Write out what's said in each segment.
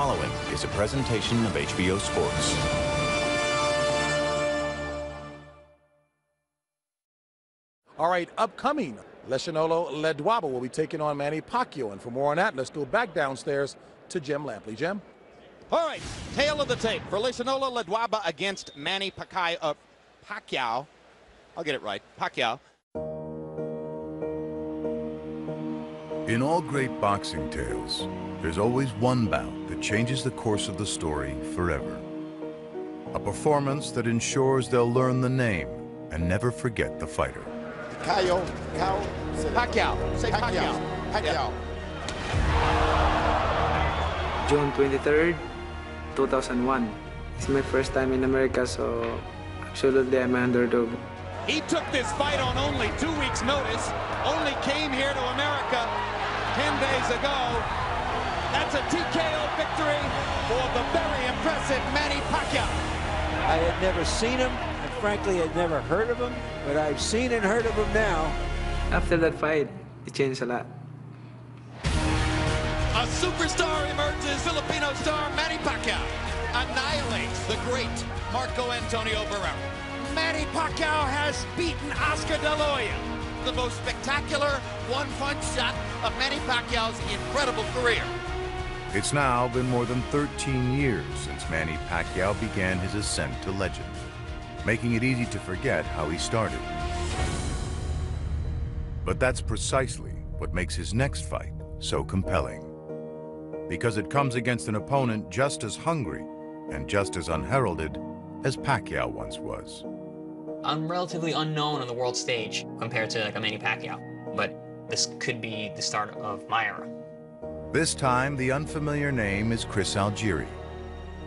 following is a presentation of HBO Sports. All right, upcoming, Leshanolo Ledwaba will be taking on Manny Pacquiao. And for more on that, let's go back downstairs to Jim Lampley. Jim? All right, tail of the tape for Leshanolo Ledwaba against Manny Pacquiao. I'll get it right, Pacquiao. In all great boxing tales, there's always one bout that changes the course of the story forever. A performance that ensures they'll learn the name and never forget the fighter. Pacquiao. Say Pacquiao. Pacquiao. June 23rd, 2001. It's my first time in America, so absolutely I'm an underdog. He took this fight on only 2 weeks' notice, only came here to America 10 days ago. That's a TKO victory for the very impressive Manny Pacquiao. I had never seen him, and frankly, I'd never heard of him, but I've seen and heard of him now. After that fight, it changed a lot. A superstar emerges, Filipino star Manny Pacquiao annihilates the great Marco Antonio Barrera. Manny Pacquiao has beaten Oscar De La Hoya, the most spectacular one-punch shot of Manny Pacquiao's incredible career. It's now been more than 13 years since Manny Pacquiao began his ascent to legend, making it easy to forget how he started. But that's precisely what makes his next fight so compelling. Because it comes against an opponent just as hungry and just as unheralded as Pacquiao once was. I'm relatively unknown on the world stage compared to like a Manny Pacquiao, but this could be the start of my era. This time, the unfamiliar name is Chris Algieri,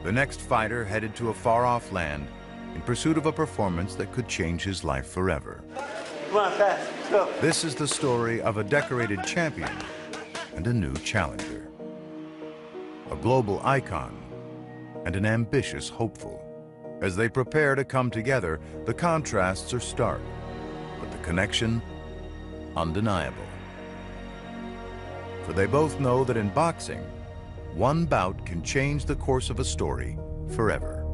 the next fighter headed to a far-off land in pursuit of a performance that could change his life forever. Come on, fast, let's go. This is the story of a decorated champion and a new challenger, a global icon and an ambitious hopeful. As they prepare to come together, the contrasts are stark, but the connection undeniable. For they both know that in boxing, one bout can change the course of a story forever.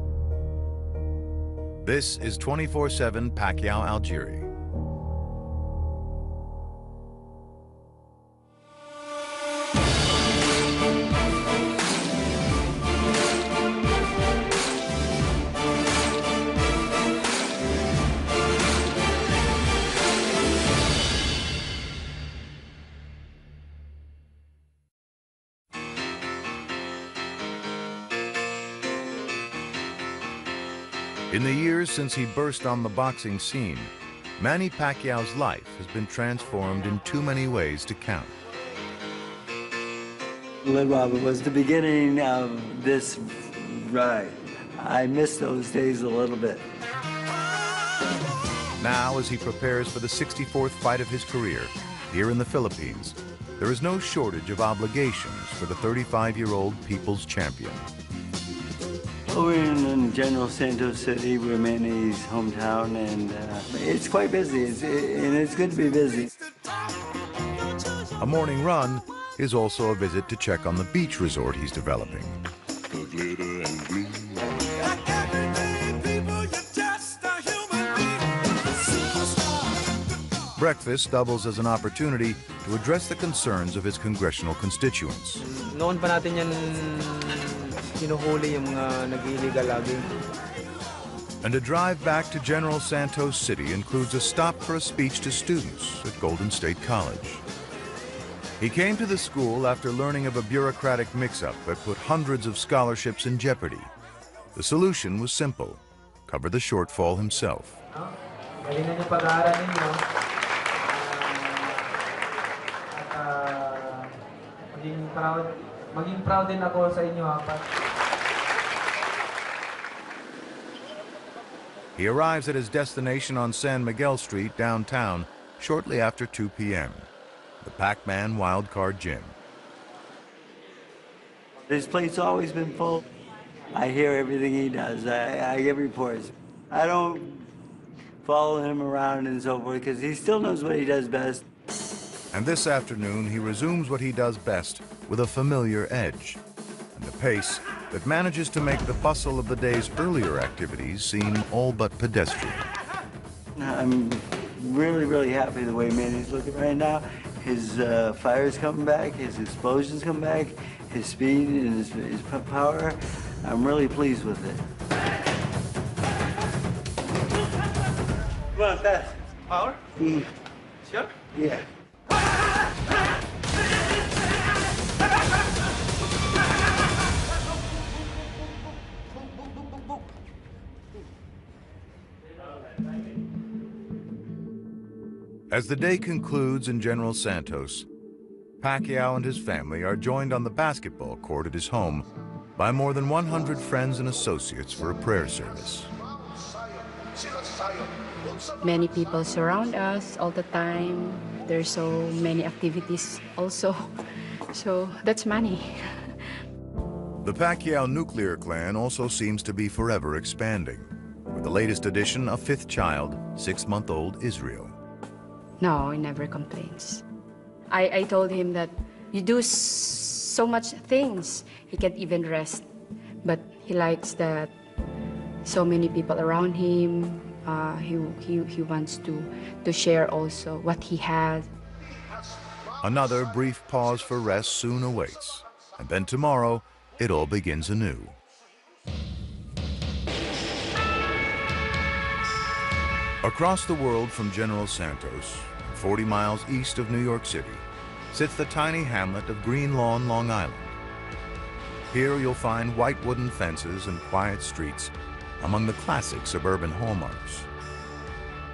This is 24/7 Pacquiao Algieri. In the years since he burst on the boxing scene, Manny Pacquiao's life has been transformed in too many ways to count. Ledwaba was the beginning of this ride. I miss those days a little bit. Now, as he prepares for the 64th fight of his career here in the Philippines, there is no shortage of obligations for the 35-year-old people's champion. We're in General Santos City, we're Manny's hometown, and it's quite busy, and it's good to be busy. A morning run is also a visit to check on the beach resort he's developing. Breakfast doubles as an opportunity to address the concerns of his congressional constituents. Noon pa natin yan hinuhuli yung mga nag-illegal lagi. And a drive back to General Santos City includes a stop for a speech to students at Golden State College. He came to the school after learning of a bureaucratic mix-up that put hundreds of scholarships in jeopardy. The solution was simple: cover the shortfall himself. Galingan yung pag-aaral ninyo. At maging proud din ako sa inyo. He arrives at his destination on San Miguel Street downtown shortly after 2 p.m. The Pac-Man Wildcard Gym. This place's always been full. I hear everything he does. I get reports. I don't follow him around and so forth because he still knows what he does best. And this afternoon, he resumes what he does best with a familiar edge. And the pace that manages to make the bustle of the day's earlier activities seem all but pedestrian. I'm really, really happy the way Manny's looking right now. His fire's coming back, his explosions come back, his speed and his power. I'm really pleased with it. Come on, fast. Power? Sure? Yeah. As the day concludes in General Santos, Pacquiao and his family are joined on the basketball court at his home by more than 100 friends and associates for a prayer service. Many people surround us all the time. There's so many activities also. So that's money. The Pacquiao nuclear clan also seems to be forever expanding, with the latest addition a fifth child, 6-month-old Israel. No, he never complains. I told him that you do so much things, he can't even rest. But he likes that so many people around him. He wants to share also what he has. Another brief pause for rest soon awaits, and then tomorrow it all begins anew. Across the world from General Santos, 40 miles east of New York City, sits the tiny hamlet of Green Lawn, Long Island. Here you'll find white wooden fences and quiet streets among the classic suburban hallmarks,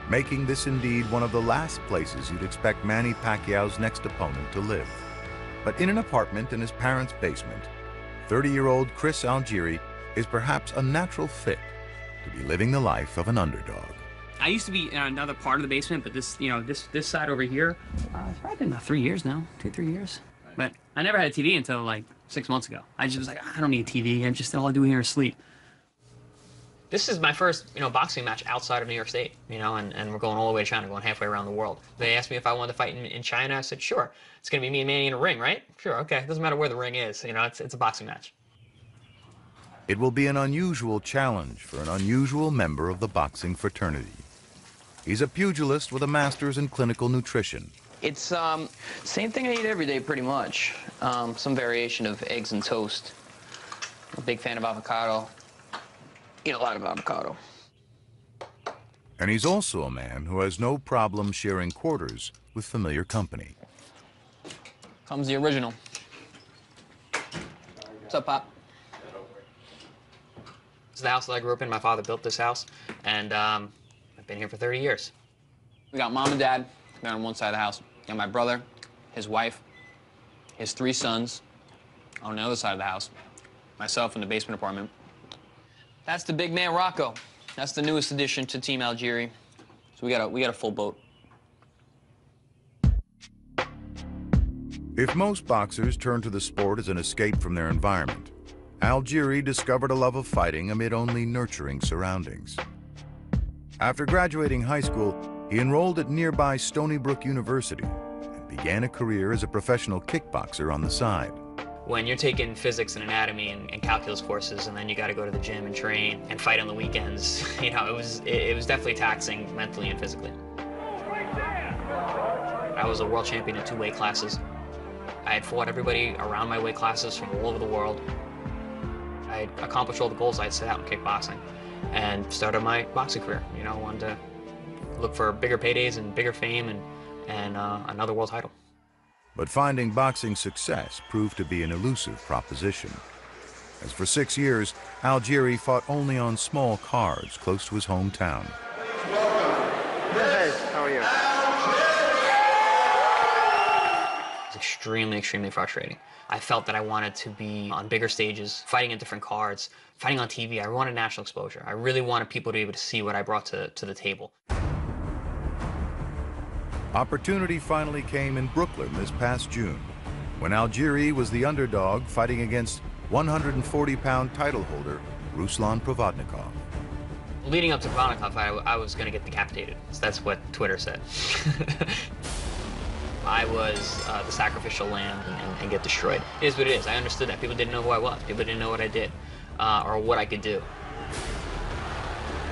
making this indeed one of the last places you'd expect Manny Pacquiao's next opponent to live. But in an apartment in his parents' basement, 30-year-old Chris Algieri is perhaps a natural fit to be living the life of an underdog. I used to be in another part of the basement, but this, this side over here, it's probably been about 3 years now, 2-3 years. But I never had a TV until like 6 months ago. I just was like, I don't need a TV. I'm just, all I do here is sleep. This is my first, boxing match outside of New York State, and we're going all the way to China, going halfway around the world. They asked me if I wanted to fight in China. I said, sure. It's going to be me and Manny in a ring, right? Sure, okay. Doesn't matter where the ring is. It's a boxing match. It will be an unusual challenge for an unusual member of the boxing fraternity. He's a pugilist with a master's in clinical nutrition. It's same thing I eat every day, pretty much. Some variation of eggs and toast. I'm a big fan of avocado. Eat a lot of avocado. And he's also a man who has no problem sharing quarters with familiar company. Comes the original. What's up, Pop? This is the house that I grew up in. My father built this house, and I've been here for 30 years. We got Mom and Dad. They're on one side of the house. We got my brother, his wife, his 3 sons on the other side of the house. Myself in the basement apartment. That's the big man, Rocco. That's the newest addition to Team Algieri. So we got a full boat. If most boxers turn to the sport as an escape from their environment, Algieri discovered a love of fighting amid only nurturing surroundings. After graduating high school, he enrolled at nearby Stony Brook University and began a career as a professional kickboxer on the side. When you're taking physics and anatomy and calculus courses, and then you got to go to the gym and train and fight on the weekends, it was definitely taxing mentally and physically. I was a world champion in 2 weight classes. I had fought everybody around my weight classes from all over the world. I had accomplished all the goals I had set out in kickboxing and started my boxing career. I wanted to look for bigger paydays and bigger fame and another world title. But finding boxing success proved to be an elusive proposition, as for 6 years, Algieri fought only on small cards close to his hometown. Hey, how are you? It was extremely, extremely frustrating. I felt that I wanted to be on bigger stages, fighting in different cards, fighting on TV. I wanted national exposure. I really wanted people to be able to see what I brought to the table. Opportunity finally came in Brooklyn this past June, when Algieri was the underdog fighting against 140-pound title holder Ruslan Provodnikov. Leading up to Provodnikov, I was going to get decapitated. So that's what Twitter said. I was the sacrificial lamb and get destroyed. It is what it is. I understood that. People didn't know who I was. People didn't know what I did or what I could do.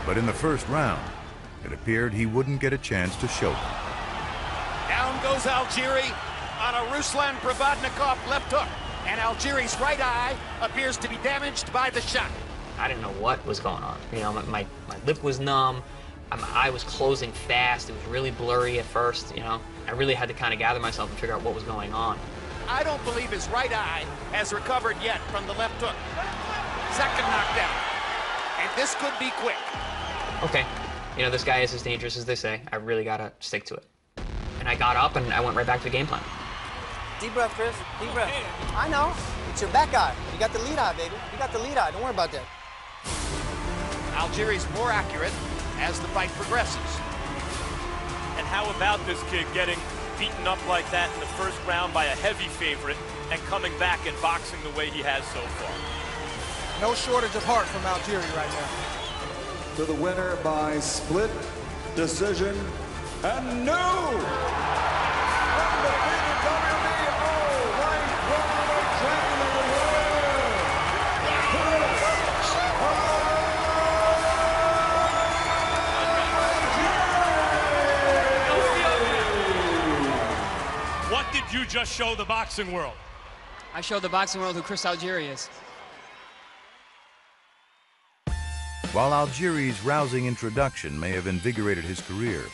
But in the first round, it appeared he wouldn't get a chance to show them. Down goes Algieri on a Ruslan Provodnikov left hook. And Algieri's right eye appears to be damaged by the shot. I didn't know what was going on. You know, my lip was numb. My eye was closing fast. It was really blurry at first, you know. I really had to kind of gather myself and figure out what was going on. I don't believe his right eye has recovered yet from the left hook. Second knockdown. And this could be quick. Okay. You know, this guy is as dangerous as they say. I really got to stick to it. And I got up and I went right back to the game plan. Deep breath, Chris. Deep breath. I know. It's your back eye. You got the lead eye, baby. You got the lead eye. Don't worry about that. Algieri's more accurate as the fight progresses. And how about this kid getting beaten up like that in the first round by a heavy favorite and coming back and boxing the way he has so far? No shortage of heart from Algieri right now. To the winner by split decision, and new undefeated WBO light flyweight champion of the world, Chris. What did you just show the boxing world? I showed the boxing world who Chris Algieri is. While Algieri's rousing introduction may have invigorated his career,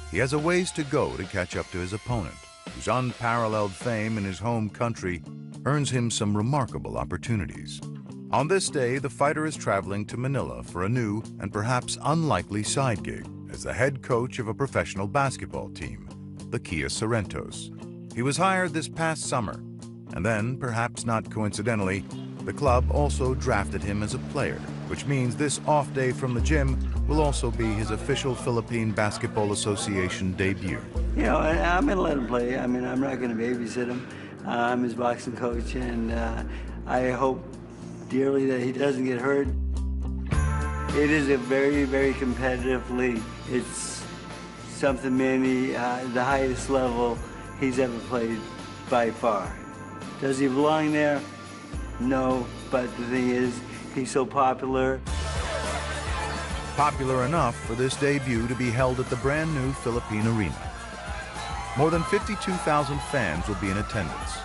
he has a ways to go to catch up to his opponent, whose unparalleled fame in his home country earns him some remarkable opportunities. On this day, the fighter is traveling to Manila for a new and perhaps unlikely side gig as the head coach of a professional basketball team, the Kia Sorrentos. He was hired this past summer, and then, perhaps not coincidentally, the club also drafted him as a player, which means this off day from the gym will also be his official Philippine Basketball Association debut. You know, I'm going to let him play. I mean, I'm not going to babysit him. I'm his boxing coach, and I hope dearly that he doesn't get hurt. It is a very, very competitive league. It's something Manny, the highest level he's ever played by far. Does he belong there? No, but the thing is, he's so popular. Popular enough for this debut to be held at the brand new Philippine Arena. More than 52,000 fans will be in attendance,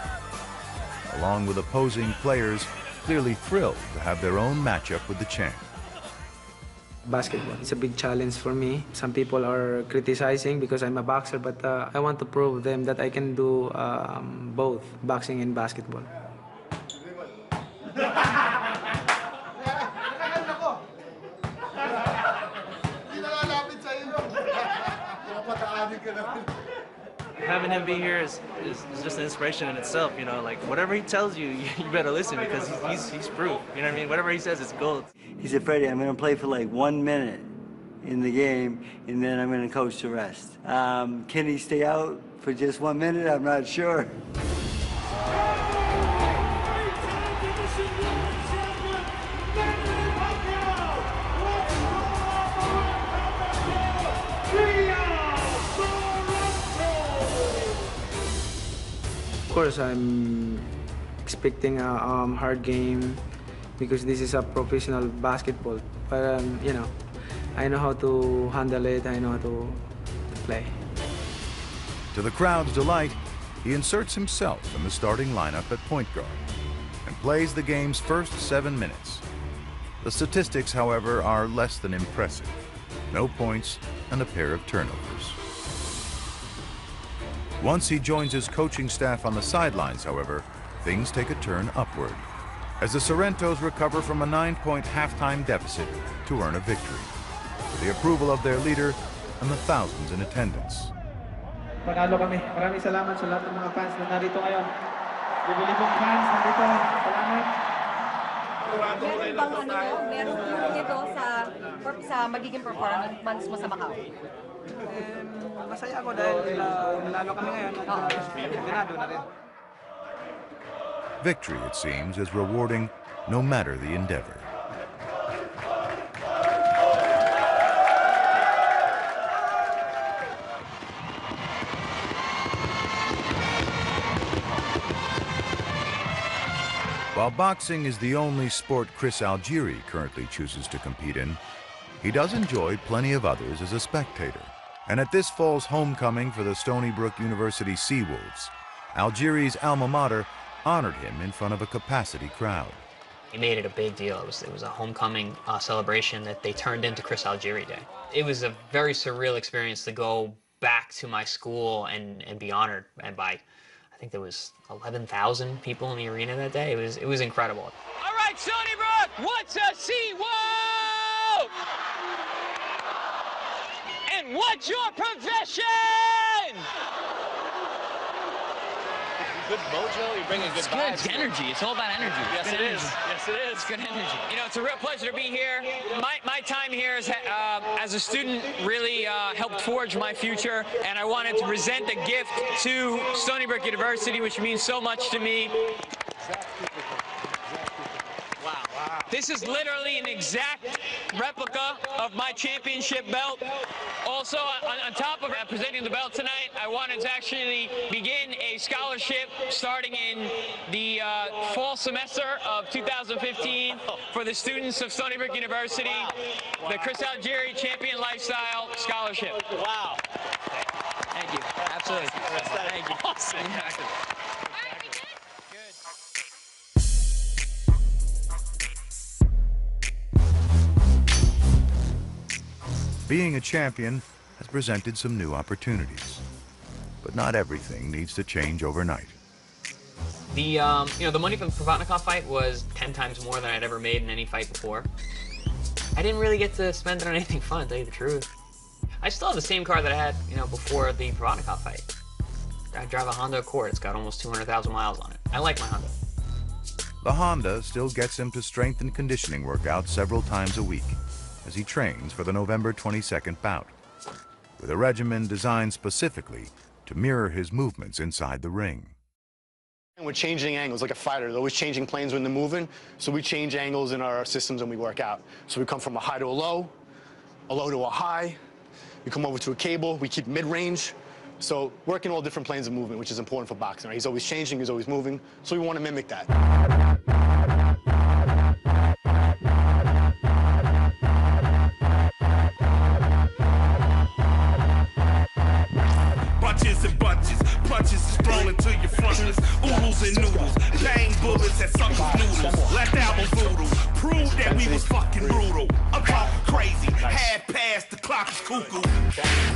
along with opposing players clearly thrilled to have their own matchup with the champ. Basketball, it's a big challenge for me. Some people are criticizing because I'm a boxer, but I want to prove them that I can do both boxing and basketball. Having him be here is just an inspiration in itself, you know, like whatever he tells you, you better listen because he's proof, you know what I mean? Whatever he says is gold. He said, Freddie, I'm going to play for like 1 minute in the game, and then I'm going to coach the rest. Can he stay out for just 1 minute? I'm not sure. Of course, I'm expecting a hard game because this is a professional basketball. But, you know, I know how to handle it. I know how to play. To the crowd's delight, he inserts himself in the starting lineup at point guard and plays the game's first 7 minutes. The statistics, however, are less than impressive. No points and a pair of turnovers. Once he joins his coaching staff on the sidelines, however, things take a turn upward as the Sorrentos recover from a 9-point halftime deficit to earn a victory, with the approval of their leader and the thousands in attendance. Panalo kami. Maraming salamat sa lahat ng mga fans na narito ngayon. Bibili pong fans narito. Salamat. Meron bang meron dito sa magiging performance mo sa Macau? Masaya ako dahil nanalo kami ngayon at ganado na rin. Victory, it seems, is rewarding no matter the endeavor. While boxing is the only sport Chris Algieri currently chooses to compete in, he does enjoy plenty of others as a spectator. And at this fall's homecoming for the Stony Brook University Seawolves, Algieri's alma mater honored him in front of a capacity crowd. He made it a big deal. It was a homecoming celebration that they turned into Chris Algieri Day. It was a very surreal experience to go back to my school and be honored and by, I think there was 11,000 people in the arena that day. It was incredible. All right, Stony Brook, what's a Seawolf? And what's your profession? Good mojo, you bring a good It's good. It's energy. It's all about energy. Yes, it is. Yes, it is. It's good energy. You know, it's a real pleasure to be here. My time here as a student really helped forge my future, and I wanted to present a gift to Stony Brook University, which means so much to me. Wow. This is literally an exact replica of my championship belt. Also, on top of presenting the belt tonight, I wanted to actually begin a scholarship starting in the fall semester of 2015 for the students of Stony Brook University, the Chris Algieri Champion Lifestyle Scholarship. Wow. Thank you. Absolutely. Thank you. Awesome. Being a champion has presented some new opportunities, but not everything needs to change overnight. The the money from the Provodnikov fight was 10 times more than I'd ever made in any fight before. I didn't really get to spend it on anything fun, to tell you the truth. I still have the same car that I had, before the Provodnikov fight. I drive a Honda Accord. It's got almost 200,000 miles on it. I like my Honda. The Honda still gets him to strength and conditioning workouts several times a week as he trains for the November 22nd bout, with a regimen designed specifically to mirror his movements inside the ring. And we're changing angles like a fighter. They're always changing planes when they're moving, so we change angles in our systems when we work out. So we come from a high to a low to a high, we come over to a cable, we keep mid-range. So working all different planes of movement, which is important for boxing. Right? He's always changing, he's always moving, so we want to mimic that. Bunches and bunches, punches is thrown into your frontlets. Oodles and noodles, bang bullets at suckers' noodles. Left album voodoo, prove that we was fucking brutal. I'm talking crazy, half past the clock is cuckoo.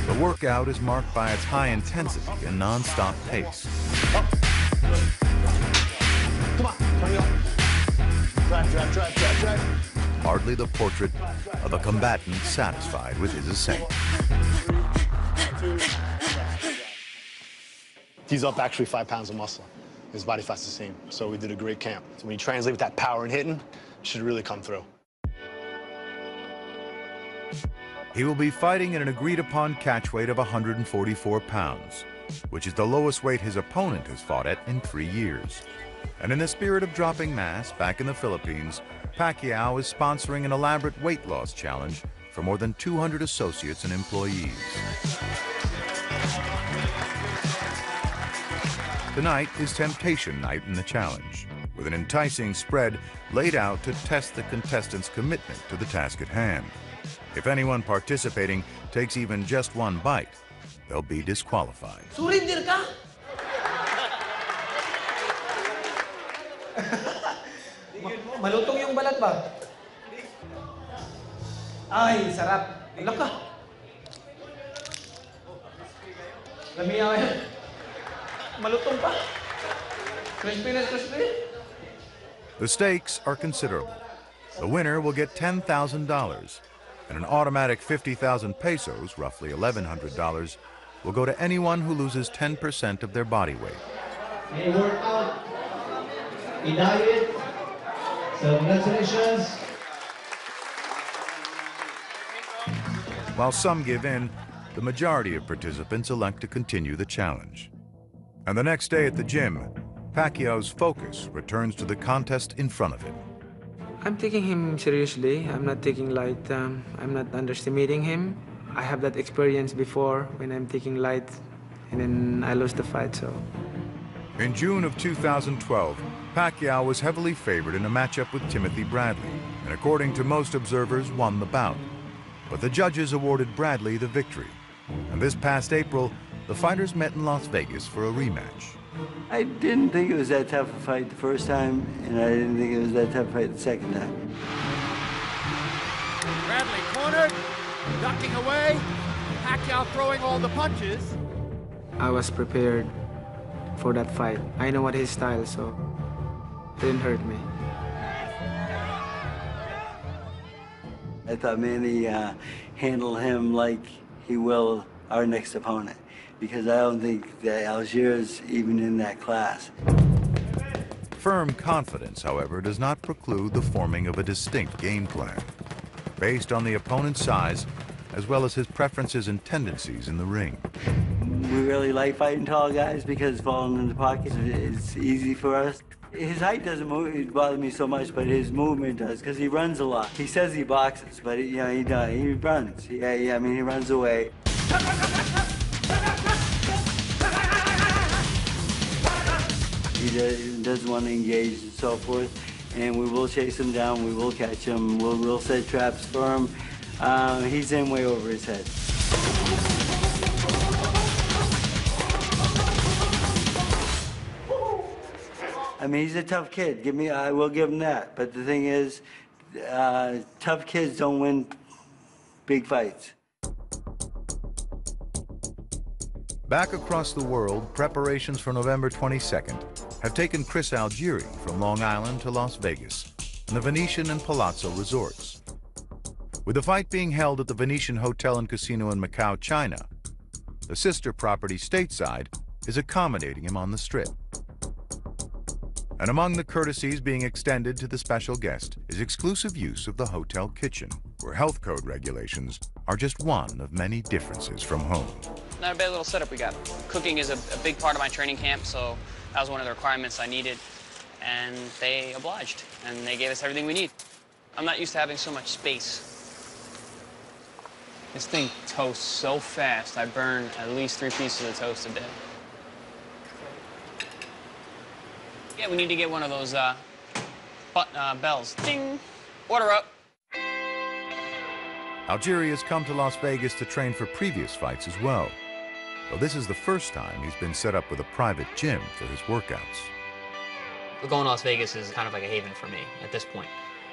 The workout is marked by its high intensity and non-stop pace. Come on, turn it on. Drive. Hardly the portrait of a combatant satisfied with his ascent. He's up actually 5 pounds of muscle. His body fat's the same. So we did a great camp. So when you translate with that power and hitting, it should really come through. He will be fighting at an agreed-upon catch weight of 144 pounds, which is the lowest weight his opponent has fought at in 3 years. And in the spirit of dropping mass back in the Philippines, Pacquiao is sponsoring an elaborate weight loss challenge for more than 200 associates and employees. Tonight is temptation night in the challenge, with an enticing spread laid out to test the contestants' commitment to the task at hand. If anyone participating takes even just one bite, they'll be disqualified. Surrender ka? Malutong yung balat ba? Ay, sarap. Ilang ka? Lamiya yan. Malutong pa. Crispy na crispy. The stakes are considerable. The winner will get $10,000, and an automatic 50,000 pesos, roughly $1,100, will go to anyone who loses 10% of their body weight. A workout, a diet, so congratulations. While some give in, the majority of participants elect to continue the challenge. And the next day at the gym, Pacquiao's focus returns to the contest in front of him. I'm taking him seriously. I'm not taking light. I'm not underestimating him. I have that experience before when I'm taking light and then I lost the fight, so. In June of 2012, Pacquiao was heavily favored in a matchup with Timothy Bradley, and according to most observers, won the bout. But the judges awarded Bradley the victory. And this past April, the fighters met in Las Vegas for a rematch. I didn't think it was that tough a fight the first time, and I didn't think it was that tough a fight the second time. Bradley cornered, ducking away. Pacquiao throwing all the punches. I was prepared for that fight. I know what his style, so it didn't hurt me. I thought Manny handled him like he will our next opponent, because I don't think that Algier is even in that class. Firm confidence, however, does not preclude the forming of a distinct game plan, based on the opponent's size, as well as his preferences and tendencies in the ring. We really like fighting tall guys because falling in the pocket is easy for us. His height doesn't bother me so much, but his movement does, because he runs a lot. He says he boxes, but he runs. I mean, he runs away. He doesn't want to engage and so forth, and we will chase him down, we will catch him, we'll set traps for him. He's in way over his head. I mean, he's a tough kid. I will give him that. But the thing is, tough kids don't win big fights. Back across the world, preparations for November 22nd have taken Chris Algieri from Long Island to Las Vegas and the Venetian and Palazzo resorts. With the fight being held at the Venetian Hotel and Casino in Macau, China, the sister property stateside is accommodating him on the Strip. And among the courtesies being extended to the special guest is exclusive use of the hotel kitchen, where health code regulations are just one of many differences from home. Not a bad little setup we got. Cooking is a big part of my training camp, so that was one of the requirements I needed, and they obliged, and they gave us everything we need. I'm not used to having so much space. This thing toasts so fast, I burn at least 3 pieces of toast a day. Yeah, we need to get one of those bells. Ding! Order up. Algieri has come to Las Vegas to train for previous fights as well, though this is the first time he's been set up with a private gym for his workouts. Going to Las Vegas is kind of like a haven for me at this point.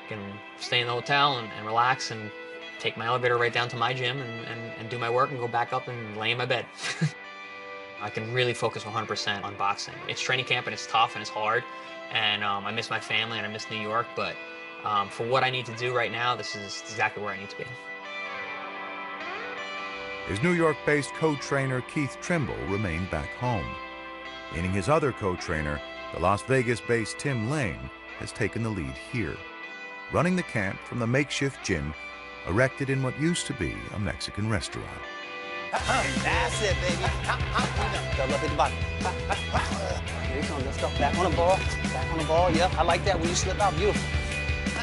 I can stay in the hotel and relax and take my elevator right down to my gym and do my work and go back up and lay in my bed. I can really focus 100% on boxing. It's training camp and it's tough and it's hard, and I miss my family and I miss New York, but for what I need to do right now, this is exactly where I need to be. His New York-based co-trainer Keith Trimble remained back home, meaning his other co-trainer, the Las Vegas-based Tim Lane, has taken the lead here, running the camp from the makeshift gym erected in what used to be a Mexican restaurant. That's it, baby. Go look at the bottom. Here you come. Let's go. Back on the ball. Back on the ball. Yep. I like that when you slip out. Beautiful.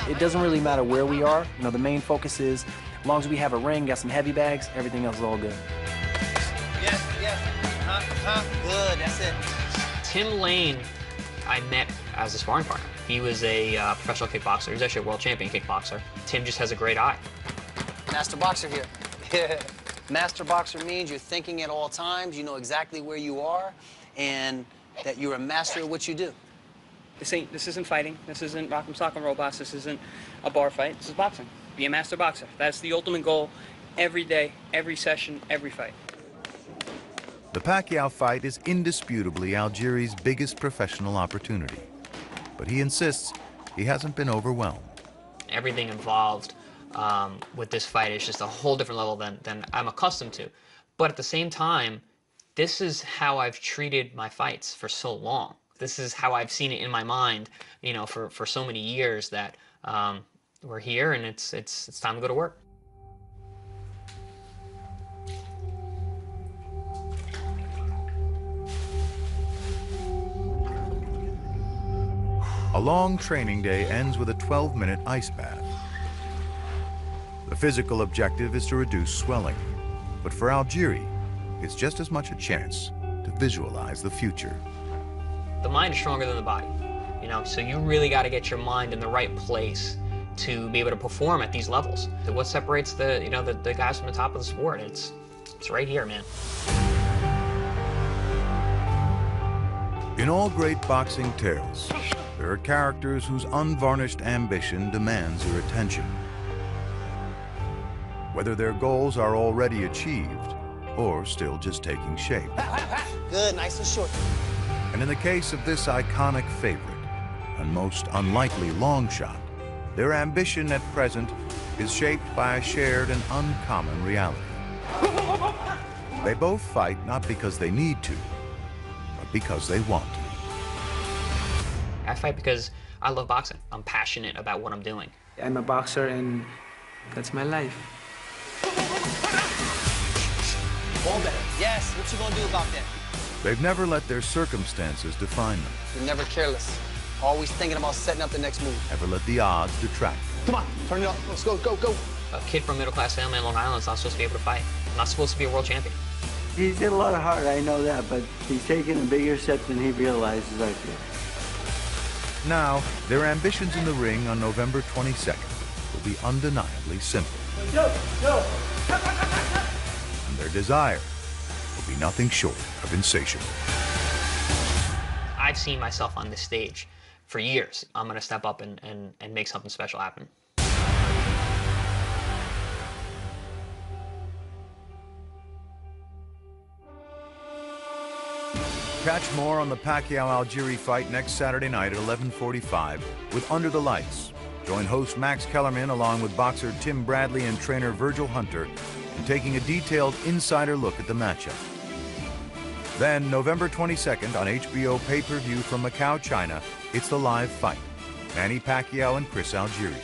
It doesn't really matter where we are. You know, the main focus is, as long as we have a ring, got some heavy bags, everything else is all good. Yes, yes. Good. That's it. Tim Lane, I met as a sparring partner. He was a professional kickboxer. He was actually a world champion kickboxer. Tim just has a great eye. Master boxer here. Yeah. Master boxer means you're thinking at all times, you know exactly where you are, and that you're a master of what you do. This isn't fighting. This isn't Rock'em Sock'em Robots. This isn't a bar fight. This is boxing. Be a master boxer. That's the ultimate goal every day, every session, every fight. The Pacquiao fight is indisputably Algieri's biggest professional opportunity, but he insists he hasn't been overwhelmed. Everything involved with this fight is just a whole different level than I'm accustomed to. But at the same time, this is how I've treated my fights for so long. This is how I've seen it in my mind, you know, for so many years that we're here and it's time to go to work. A long training day ends with a 12-minute ice bath. The physical objective is to reduce swelling, but for Algieri, it's just as much a chance to visualize the future. The mind is stronger than the body, you know, so you really got to get your mind in the right place to be able to perform at these levels. What separates the, you know, the guys from the top of the sport? It's right here, man. In all great boxing tales, there are characters whose unvarnished ambition demands your attention. Whether their goals are already achieved or still just taking shape. Good, nice and short. And in the case of this iconic favorite and most unlikely long shot, their ambition at present is shaped by a shared and uncommon reality. They both fight not because they need to, but because they want to. I fight because I love boxing. I'm passionate about what I'm doing. I'm a boxer and that's my life. Ball better. Yes, what you gonna do about that? They've never let their circumstances define them. You're never careless. Always thinking about setting up the next move. Never let the odds detract them. Come on, turn it up. Let's go, go, go. A kid from a middle-class family in Long Island is not supposed to be able to fight. Not supposed to be a world champion. He's hit a lot of heart, I know that, but he's taking a bigger step than he realizes, I feel. Now, their ambitions in the ring on November 22nd will be undeniably simple. And their desire will be nothing short of insatiable. I've seen myself on this stage for years. I'm gonna step up and make something special happen. Catch more on the Pacquiao-Algieri fight next Saturday night at 11:45 with Under the Lights. Join host Max Kellerman along with boxer Tim Bradley and trainer Virgil Hunter in taking a detailed insider look at the matchup. Then, November 22nd on HBO pay-per-view from Macau, China, it's the live fight, Manny Pacquiao and Chris Algieri.